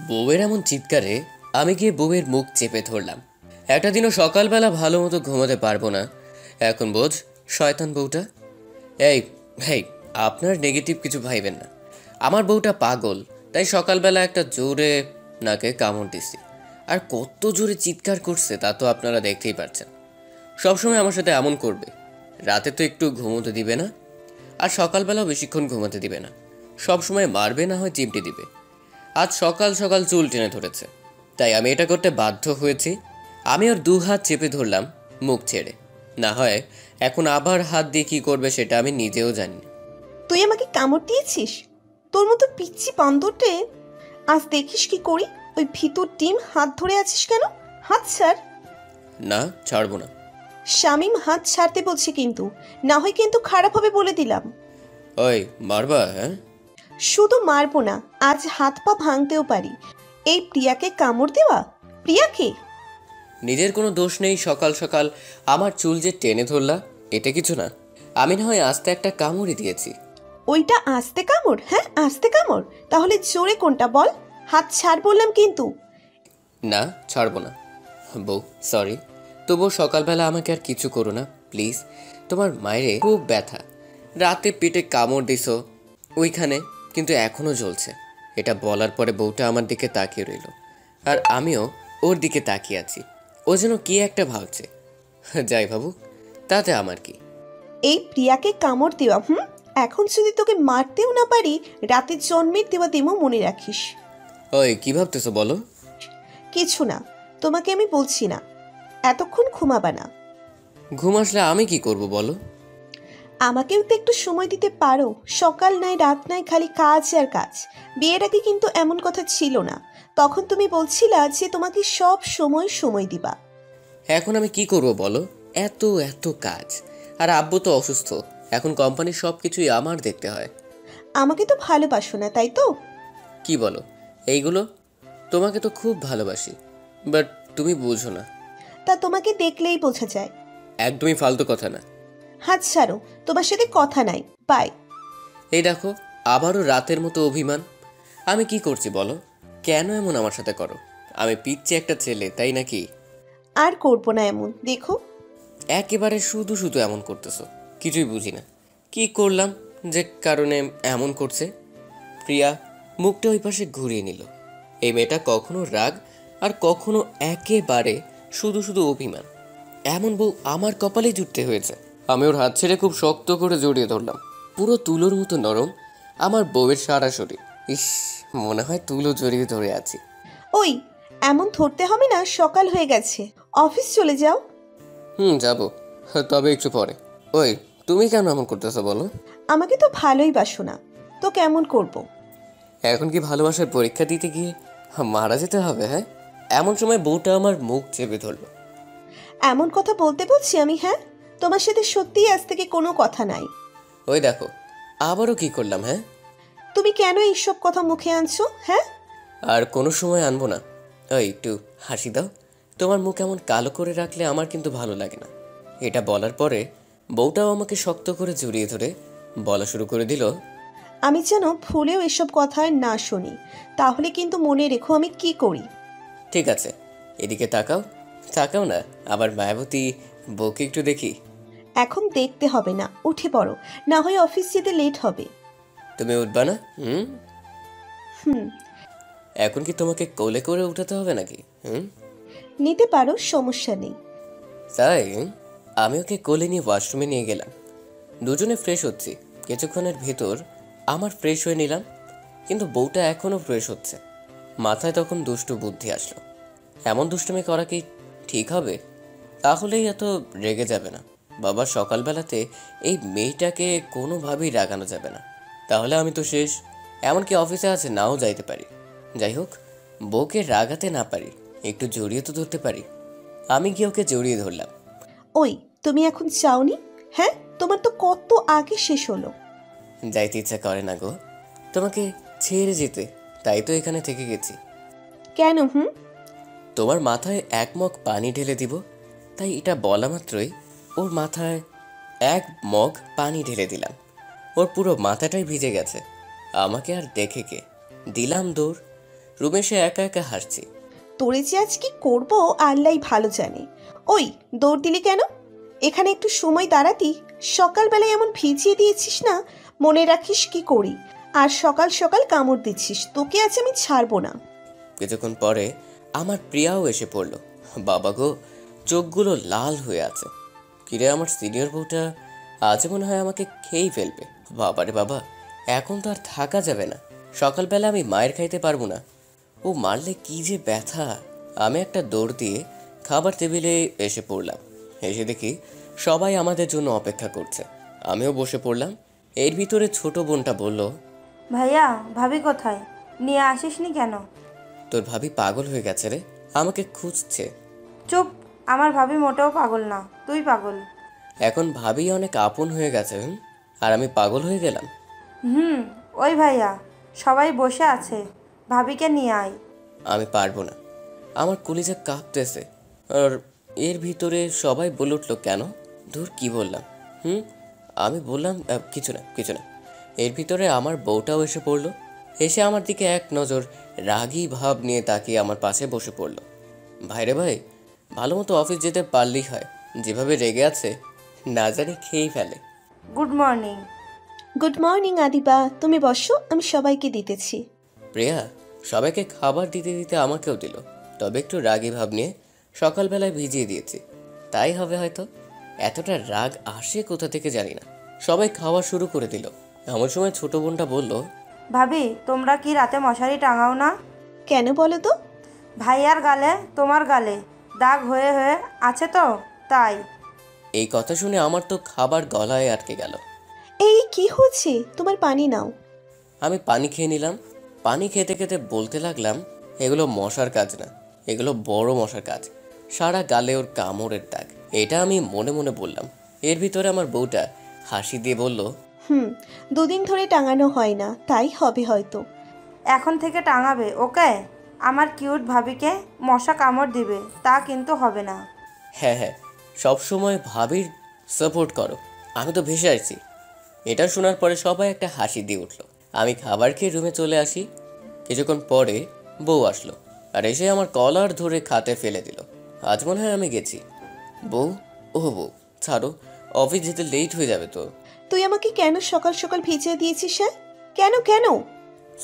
বউয়ের এমন চিৎকারে আমি গিয়ে বউয়ের মুখ চেপে ধরলাম। একটা দিনও সকালবেলা ভালো মতো ঘুমাতে পারবো না, এখন বোঝ শয়তান বউটা। এই হেই, আপনার নেগেটিভ কিছু ভাইবেন না। আমার বউটা পাগল, তাই সকালবেলা একটা জোরে নাকে কামড় দিছি। আর কত জোরে চিৎকার করছে তা তো আপনারা দেখতেই পাচ্ছেন। সবসময় আমার সাথে এমন করবে, রাতে তো একটু ঘুমোতে দিবে না, আর সকালবেলাও বেশিক্ষণ ঘুমাতে দিবে না। সবসময় মারবে, না হয় চিমটি দিবে। আজ সকাল সকাল চুল টেনে ধরেছে, তাই আমি এটা করতে বাধ্য হয়েছি। আমি ওর দু হাত চেপে ধরলাম মুখ ছেড়ে। না হয় এখন আবার হাত দিয়ে কী করবে সেটা আমি নিজেও জানি না। তুই আমাকে কামড় দিয়েছিস? তোর মতো পিচ্ছি বান্দরটে আজ দেখিস কি করি। ওই ভিতর ডিম হাত ধরে আছিস কেন? হাত ছাড়। না, ছাড়বো না। শামিম হাত ছাড়তে বলছে কিন্তু, না হয় কিন্তু খারাপ হবে বলে দিলাম। ওই মারবা? হ্যাঁ, শুধু মারবো না, আজ হাত পা ভাঙতেও পারি। এই প্রিয়াকে কামড় দেওয়া? প্রিয়াকে? নিজের কোনো দোষ নেই, সকাল সকাল আমার চুল যে টেনে ধরলা, এটা কিছু না। আমি না হয় আস্তে একটা কামড়ই দিয়েছি। ওইটা আস্তে কামড়? হ্যাঁ আস্তে কামড়। তাহলে জোরে কোনটা বল? হাত ছাড় বললাম কিন্তু। না, ছাড়বো না। বউ সরি, তবুও সকালবেলা আমাকে আর কিছু করো না প্লিজ। তোমার মায়েরে খুব ব্যথা, রাতে পেটে কামড় দিছো ওইখানে, কিন্তু এখনও জ্বলছে। এটা বলার পরে বউটা আমার দিকে তাকিয়ে রইল, আর আমিও ওর দিকে তাকিয়ে আছি। ও যেন কি একটা ভাবছে। যাই ভাবুক, তাতে আমার কি। এই প্রিয়াকে কামড় দেওয়া? এখন যদি তোকে মারতেও না পারি, রাতে জন্মের দেওয়া দেমো মনে রাখিস। ওই কি ভাবতেছো বলো? কিছু না, তোমাকে আমি বলছি না। এতক্ষণ ঘুমাবা না। ঘুম আসলে আমি কি করব বলো? আমাকেও তো একটু সময় দিতে পারো। সকাল নাই রাত নাই, খালি কাজ আর কাজ। বিয়ের আগে কিন্তু এমন কথা ছিল না। তখন তুমি বলছিলা যে তোমাকে সব সময় সময় দিবা। এখন আমি কি করব বলো? এত এত কাজ, আর আব্বু তো অসুস্থ। এখন কোম্পানির সব কিছুই আমার দেখতে হয়। আমাকে তো ভালোবাসো না, তাই তো? কি বলো এইগুলো? তোমাকে তো খুব ভালোবাসি, বাট তুমি বুঝো না। তা তোমাকে দেখলেই বোঝা যায়। একদমই ফালতু কথা না। হাত ছাড়ো, তোমার সাথে কথা নাই। বাই। এই দেখো, আবারও রাতের মতো অভিমান। আমি কি করছি বলো? কেন এমন আমার সাথে করো? আমি পিচ্ছি একটা ছেলে, তাই নাকি? আর করবো না এমন, দেখো। একেবারে শুধু শুধু এমন করতেছো, কিছুই বুঝি না কি করলাম যে কারণে এমন করছে। প্রিয়া মুখটা ওই পাশে ঘুরিয়ে নিল। এই মেয়েটা কখনো রাগ, আর কখনো একেবারে শুধু শুধু অভিমান। এমন বউ আমার কপালে জুটতে হয়েছে। আমি ওর হাত ছেড়ে খুব শক্ত করে জড়িয়ে ধরলাম। পুরো তুলোর মতো নরম আমার বউয়ের সারা শরীর। ইস, মনে হয় তুলো জড়িয়ে ধরে আছি। ওই, এমন ধরতে হবে না, সকাল হয়ে গেছে। অফিস চলে যাও। যাবো, তবে একটু পরে। ওই, তুমি কেন এমন করতেছো বলো? আমাকে তো ভালোই বাসো না, তো কেমন করব? এখন কি ভালোবাসার পরীক্ষা দিতে গিয়ে মারা যেতে হবে? হ্যাঁ, এমন সময় বউটা আমার মুখ চেপে ধরলো। এমন কথা বলতে বলছি আমি? হ্যাঁ, তোমার সাথে সত্যিই আজ থেকে কোনো কথা নাই। ওই দেখো, আবারও কি করলাম? হ্যাঁ, তুমি কেন এইসব কথা মুখে আনছো? হ্যাঁ, আর কোনো সময় আনবো না। ওই একটু হাসি দাও। তোমার মুখ এমন কালো করে রাখলে আমার কিন্তু ভালো লাগে না। এটা বলার পরে বউটাও আমাকে শক্ত করে জড়িয়ে ধরে বলা শুরু করে দিল। আমি যেন ভুলেও এসব কথা আর না শুনি, তাহলে কিন্তু মনে রেখো আমি কি করি। ঠিক আছে, এদিকে তাকাও। তাকাও না, আবার মায়াবতী বউকে একটু দেখি। এখন দেখতে হবে না, উঠে পড়ো, না হয় অফিস যেতে লেট হবে। তুমি উঠবা না? হুম। এখন কি তোমাকে কোলে করে উঠাতে হবে নাকি? নিতে পারো, সমস্যা নেই। তাই আমি ওকে কোলে নিয়ে ওয়াশরুমে নিয়ে গেলাম। দুজনে ফ্রেশ হচ্ছি। কিছুক্ষণের ভেতর আমার ফ্রেশ হয়ে নিলাম, কিন্তু বউটা এখনও ফ্রেশ হচ্ছে। মাথায় তখন দুষ্টু বুদ্ধি আসলো। এমন দুষ্টুমি করা কি ঠিক হবে? তাহলেই এত রেগে যাবে না। বাবা সকালবেলাতে এই মেয়েটাকে কোনোভাবেই রাগানো যাবে না, তাহলে আমি তো শেষ। এমনকি অফিসে আছে নাও যাইতে পারি। যাই হোক, বউকে রাগাতে না পারি, একটু জড়িয়ে তো ধরতে পারি। আমি গিয়ে ওকে জড়িয়ে ধরলাম। ওই, তুমি এখন চাওনি? হ্যাঁ, তোমার তো কত আগে শেষ হলো। যাইতে ইচ্ছা করে না গো, তোমাকে ছেড়ে যেতে, তাই তো এখানে থেকে গেছি। কেন? তোমার মাথায় এক মগ পানি ঢেলে দিব, তাই এটা বলা মাত্রই ওর মাথায় এক মগ পানি ঢেলে দিলাম। ওর পুরো মাথাটাই ভিজে গেছে। আমাকে আর দেখে কে, দিলাম দৌড়। রুমে এসে একা একা হাসছি। তোরে যে আজ কি করবো আল্লাহ ভালো জানে। ওই, দৌড় দিলি কেন? এখানে একটু সময় দাঁড়াতি। সকালবেলায় এমন ভিজিয়ে দিয়েছিস না, মনে রাখিস কি করি। আর সকাল সকাল কামড় দিচ্ছিস, তোকে আজ আমি ছাড়বো না। কিছুক্ষণ পরে আমার প্রিয়াও এসে পড়ল। বাবা গো, চোখগুলো লাল হয়ে আছে। কিরে, আমার সিনিয়র বউটা আজ মনে হয় আমাকে খেয়েই ফেলবে। বাবারে বাবা, এখন তো আর থাকা যাবে না। সকালবেলা আমি মায়ের খাইতে পারবো না। ও মারলে কি যে ব্যথা। আমি একটা দৌড় দিয়ে খাবার টেবিলে এসে পড়লাম। এসে দেখি সবাই আমাদের জন্য অপেক্ষা করছে। আমিও বসে পড়লাম। এর ভিতরে ছোট বোনটা বলল, ভাইয়া, ভাবি কোথায়? নিয়ে আসিসনি কেন? তোর ভাবি পাগল হয়ে গেছে রে, আমাকে খুঁজছে। চুপ, আমার ভাবি মোটেও পাগল না, তুই পাগল। এখন ভাবি অনেক আপন হয়ে গেছে। আর আমি পাগল হয়ে গেলাম। ওই ভাইয়া, সবাই বসে আছে, ভাবিকে নিয়ে আয়। আমি পারবো না, আমার কলিজা কাঁপতেছে। আর এর ভিতরে সবাই বলে উঠলো, কেন? ধুর, কি বললাম? আমি বললাম কিছু না কিছু না। এর ভিতরে আমার বউটাও এসে পড়লো। এসে আমার দিকে এক নজর রাগী ভাব নিয়ে তাকিয়ে আমার পাশে বসে পড়লো। ভাইরে ভাই, ভালো মতো অফিস যেতে পারলেই হয়। যেভাবে রেগে আছে, না জানি খেয়েই ফেলে। Good morning. Good morning Adiba, তুমি বসো, আমি সবাইকে দিতেছি। প্রিয়া সবাইকে খাবার দিতে দিতে আমাকেও দিল, তবে একটু রাগী ভাব নিয়ে। সকালবেলায় ভিজিয়ে দিয়েছি, তাই হবে হয়তো। এতটা রাগ আসে কোথা থেকে জানি না। সবাই খাওয়া শুরু করে দিল। এমন সময় ছোট বোনটা বলল, ভাবি, তোমরা কি রাতে মশারি টাঙাও না? কেন বলো তো? ভাইয়ার গালে, তোমার গালে দাগ হয়ে হয়ে আছে তো, তাই। এই কথা শুনে আমার তো খাবার গলায় আটকে গেল। এই কি হচ্ছে? তোমার পানি নাও। আমি পানি খেয়ে নিলাম। পানি খেতে খেতে বলতে লাগলাম, এগুলো মশার কাজ না, এগুলো বড় মশার কাজ। সারা গালে ওর কামড়ের দাগ। এটা আমি মনে মনে বললাম। এর ভিতরে আমার বউটা হাসি দিয়ে বলল, দুদিন ধরে টাঙানো হয় না, তাই হবে হয়তো। এখন থেকে টাঙাবে, ওকে? আমার কিউট ভাবিকে মশা কামড় দিবে, তা কিন্তু হবে না। হ্যাঁ হ্যাঁ, সবসময় ভাবির সাপোর্ট করো। আমি তো ভেসে আসছি। এটা শোনার পরে সবাই একটা হাসি দিয়ে উঠলো। আমি খাবার খেয়ে রুমে চলে আসি। কিছুক্ষণ পরে বউ আসলো আর এসে আমার কলার ধরে খাটে ফেলে দিল। আজ মনে হয় আমি গেছি। বউ, ও বউ, ছাড়ো, অফিস যেতে লেট হয়ে যাবে তো। তুই আমাকে কেন সকাল সকাল ভিজিয়ে দিয়েছিস? হ্যাঁ, কেন কেন?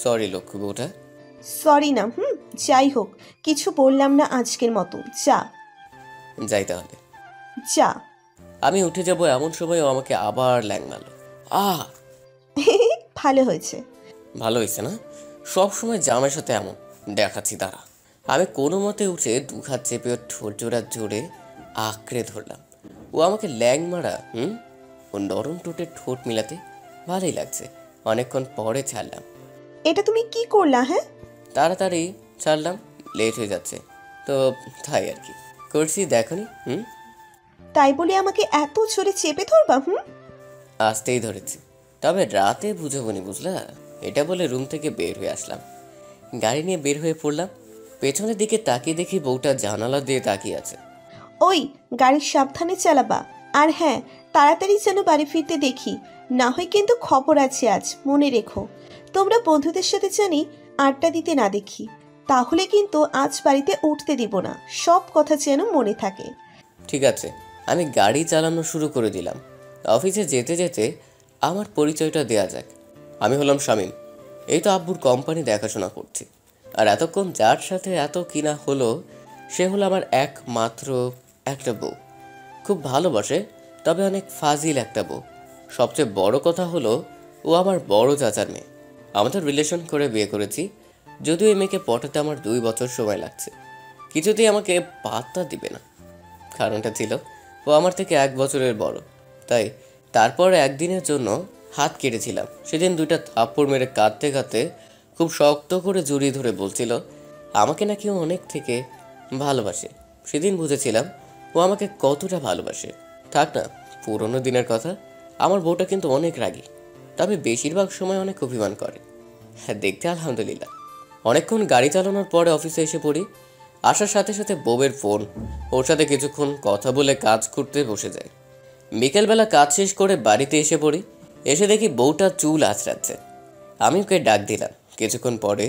সরি লক্ষ্মী বউটা। সরি না, যাই হোক, কিছু বললাম না আজকের মতো। যা যাই তাহলে। যা। আমি উঠে যাব এমন সময় ও আমাকে আবার ল্যাং মারল। ভালো হয়েছে। ভালো হয়েছে না? সব সময় জামাইয়ের সাথে এমন দেখাচ্ছি, দাঁড়া। আমি কোনো মতে উঠে দু হাত চেপে ওর ঠোঁট জোড়া জোরে আঁকড়ে ধরলাম। ও আমাকে ল্যাং মারা। ও নরম ঠোঁটে ঠোঁট মিলাতে ভালোই লাগছে। অনেকক্ষণ পরে ছাড়লাম। এটা তুমি কি করলা? হ্যাঁ, তাড়াতাড়ি ছাড়লাম, লেট হয়ে যাচ্ছে তো, তাই আর কি করছি, দেখনি? তাই বলে আমাকে এত জোরে চেপে ধরবা? আসতেই ধরেছি, তবে রাতে বুঝাবনি, বুঝলা? এটা বলে রুম থেকে বের হয়ে আসলাম। গাড়ি নিয়ে বের হয়ে পড়লাম। পেছনের দিকে তাকিয়ে দেখি বউটা জানালা দিয়ে তাকিয়ে আছে। ওই, গাড়ি সাবধানে চালাবা। আর হ্যাঁ, তাড়াতাড়ি যেন বাড়ি ফিরতে দেখি, না হয় কিন্তু খবর আছে আজ, মনে রেখো। তোমরা বন্ধুদের সাথে জানি আড্ডা দিতে না দেখি, তাহলে কিন্তু আজ বাড়িতে উঠতে দিব না। সব কথা যেন মনে থাকে। ঠিক আছে, আমি গাড়ি চালানো শুরু করে দিলাম। অফিসে যেতে যেতে আমার পরিচয়টা দেয়া যাক। আমি হলাম শামীম। এই তো আব্বুর কোম্পানি দেখাশোনা করছি। আর এতক্ষণ যার সাথে এত কিনা হলো, সে হলো আমার একমাত্র একটা বউ। খুব ভালোবাসে, তবে অনেক ফাজিল একটা বউ। সবচেয়ে বড় কথা হলো, ও আমার বড় চাচার মেয়ে। আমাদের রিলেশন করে বিয়ে করেছি, যদিও এই মেয়েকে পটাতে আমার 2 বছর সময় লাগছে। কিছুতেই আমাকে পাত্তা দিবে না। কারণটা ছিল, ও আমার থেকে 1 বছরের বড়। তাই তারপর একদিনের জন্য হাত কেটেছিলাম। সেদিন 2টা থাপ্পড় মেরে কাঁদতে কাঁদতে খুব শক্ত করে জড়িয়ে ধরে বলছিল আমাকে নাকি ও অনেক থেকে ভালোবাসে। সেদিন বুঝেছিলাম ও আমাকে কতটা ভালোবাসে। থাক না, পুরোনো দিনের কথা। আমার বউটা কিন্তু অনেক রাগী, তবে বেশিরভাগ সময় অনেক অভিমান করে। হ্যাঁ, দেখতে আলহামদুলিল্লাহ। অনেকক্ষণ গাড়ি চালানোর পরে অফিসে এসে পড়ি। আসার সাথে সাথে বউয়ের ফোন। ওর সাথে কিছুক্ষণ কথা বলে কাজ করতে বসে যাই। বিকেলবেলা কাজ শেষ করে বাড়িতে এসে পড়ি। এসে দেখি বউটা চুল আঁচড়াচ্ছে। আমি ওকে ডাক দিলাম। কিছুক্ষণ পরে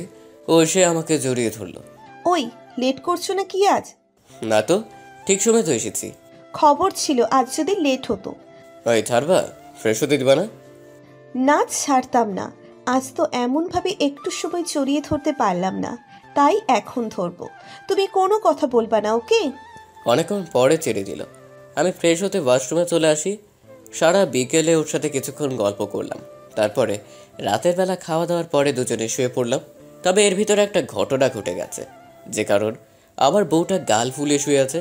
ও এসে আমাকে জড়িয়ে ধরলো। ওই, লেট করছো না কি আজ? না তো, ঠিক সময় তো এসেছি। খবর ছিল আজ যদি লেট হতো। ওই ছাড়বা, ফ্রেশ হতে দিবা না? না, ছাড়তাম না। আজ তো এমনভাবে একটু সময় জড়িয়ে ধরতে পারলাম না, তাই এখন ধরবো। তুমি কোনো কথা বলবা না, ওকে? অনেকক্ষণ পরে ছেড়ে দিল। আমি ফ্রেশ হতে ওয়াশরুমে চলে আসি। সারা বিকেলে ওর সাথে কিছুক্ষণ গল্প করলাম। তারপরে রাতের বেলা খাওয়া দাওয়ার পরে দুজনে শুয়ে পড়লাম। তবে এর ভিতরে একটা ঘটনা ঘটে গেছে, যে কারণ আমার বউটা গাল ফুলে শুয়ে আছে।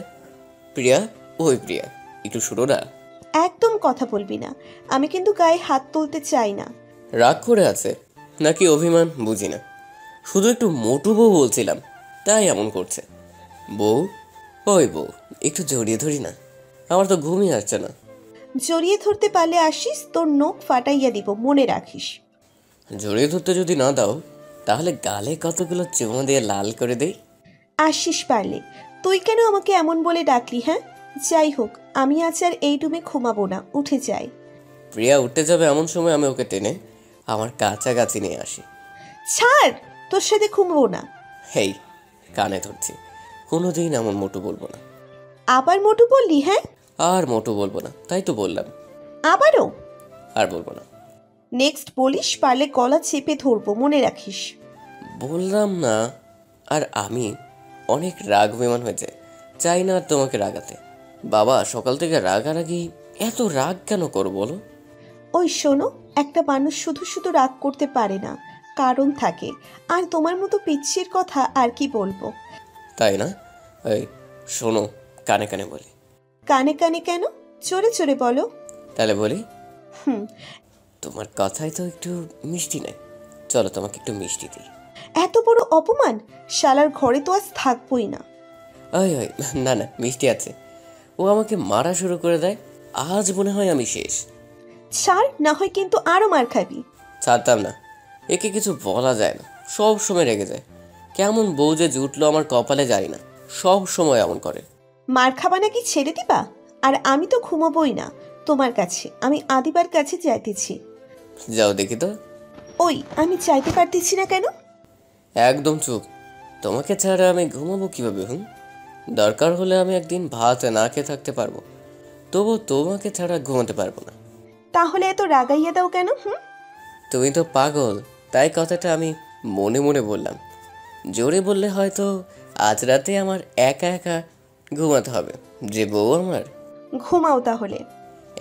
প্রিয়া, ওই প্রিয়া, একটু শুনো না। একদম কথা বলবি না। আমি কিন্তু গায়ে হাত তুলতে চাই না। রাগ করে আছে নাকি অভিমান বুঝি না, শুধু একটু মোটু বউ বলছিলাম, তাই এমন করছে। বউ, ওই বউ, একটু জড়িয়ে ধরি না, আমার তো ঘুমই আসছে না। জড়িয়ে ধরতে পারলে আসিস, তোর নখ ফাটাইয়া দিব, মনে রাখিস। জড়িয়ে ধরতে যদি না দাও, তাহলে গালে কতগুলো চুমো দিয়ে লাল করে দেই। আসিস পারলে। তুই কেন আমাকে এমন বলে ডাকলি? হ্যাঁ, যাই হোক, আমি আজ আর এই রুমে ঘুমাবো না, উঠে যাই। প্রিয়া উঠতে যাবে এমন সময় আমি ওকে টেনে আমার কাছাকাছি নিয়ে আসি। ছাড়, তোর সাথে ঘুমাবো না। হেই, কানে ধরছি, কোনোদিন এমন মোটু বলবো না। আবার মোটু বললি? হ্যাঁ, আর মোটু বলবো না, তাই তো বললাম। আবারও? আর বলবো না। নেক্সট বলিস, পারলে গলা চেপে ধরবো, মনে রাখিস। বললাম না। আর আমি অনেক রাগ বিমান হয়েছে, চাই না আর তোমাকে রাগাতে। বাবা সকাল থেকে রাগারাগি, এত রাগ কেন করো বলো? ওই শোনো, একটা মানুষ শুধু শুধু রাগ করতে পারে না, কারণ থাকে। আর তোমার মতো পিচ্ছির কথা আর কি বলবো। তাই না? এই শোনো, কানে কানে বলি। কানে কানে কেন? জোরে জোরে বলো। তাহলে বলি। হুম। তোমার কথাই তো একটু মিষ্টি নাই, চলো তোমাকে একটু মিষ্টি দিই। এত বড় অপমান! শালার ঘরে তো আজ থাকবোই না। ওই ওই, না না, মিষ্টি আছে। ও আমাকে মারা শুরু করে দেয়, আজ মনে হয় আমি শেষ। ছাড়, না হয় কিন্তু আরো মার খাবি। ছাড়তাম না, একে কিছু বলা যায় না, সব সময় রেগে যায়। কেমন বউ যে জুটলো আমার কপালে, যায় না, সব সময় এমন করে। মার খাবা নাকি ছেড়ে দিবা? আর আমি তো ঘুমাবোই না তোমার কাছে, আমি আদিবার কাছে যাইতেছি। যাও দেখি তো। ওই, আমি চাইতে পারতেছি না কেন? একদম চুপ, তোমাকে ছাড়া আমি ঘুমাবো কিভাবে? দরকার হলে আমি একদিন ভাত না খেয়ে থাকতে পারবো, তবু তোমাকে ছাড়া ঘুমাতে পারবো না। তাহলে এত রাগাইয়া দাও কেন? তুমি তো পাগল, তাই কথাটা আমি মনে মনে বললাম। জোরে বললে হয়তো আজ রাতে আমার একা একা ঘুমাতে হবে, যে বউ আমার। ঘুমাও তাহলে।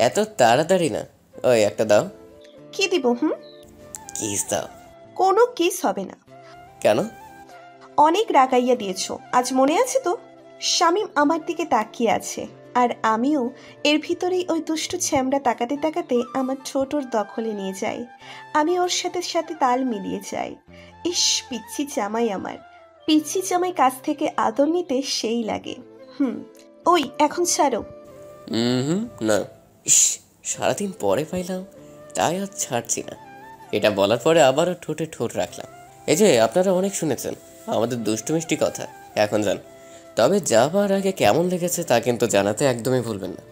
এত তাড়াতাড়ি না, ওই একটা দাও। কি দিব? কিস দাও। কোনো কিস হবে না। কেন? অনেক রাগাইয়া দিয়েছো, আজ মনে আছে তো? শামীম আমার দিকে তাকিয়ে আছে, আর আমিও এর ভিতরেই ওই দুষ্টু ছ্যামড়া তাকাতে তাকাতে আমার ছোটর দখলে নিয়ে যাই। আমি ওর সাথে সাথে তাল মিলিয়ে যাই। ইস, পিচ্ছি জামাই আমার। পিচ্ছি জামাই কাছ থেকে আদর নিতে সেই লাগে। ওই, এখন ছাড়ো। হুম, না। ইস, সারাদিন পরে পাইলাম, তাই আর ছাড়ছি না। এটা বলার পরে আবারও ঠোঁটে ঠোঁট রাখলাম। এই যে আপনারা অনেক শুনেছেন আমাদের দুষ্টু মিষ্টি কথা, এখন যান। তবে যাবার আগে কেমন লেগেছে তা কিন্তু জানাতে একদমই ভুলবেন না।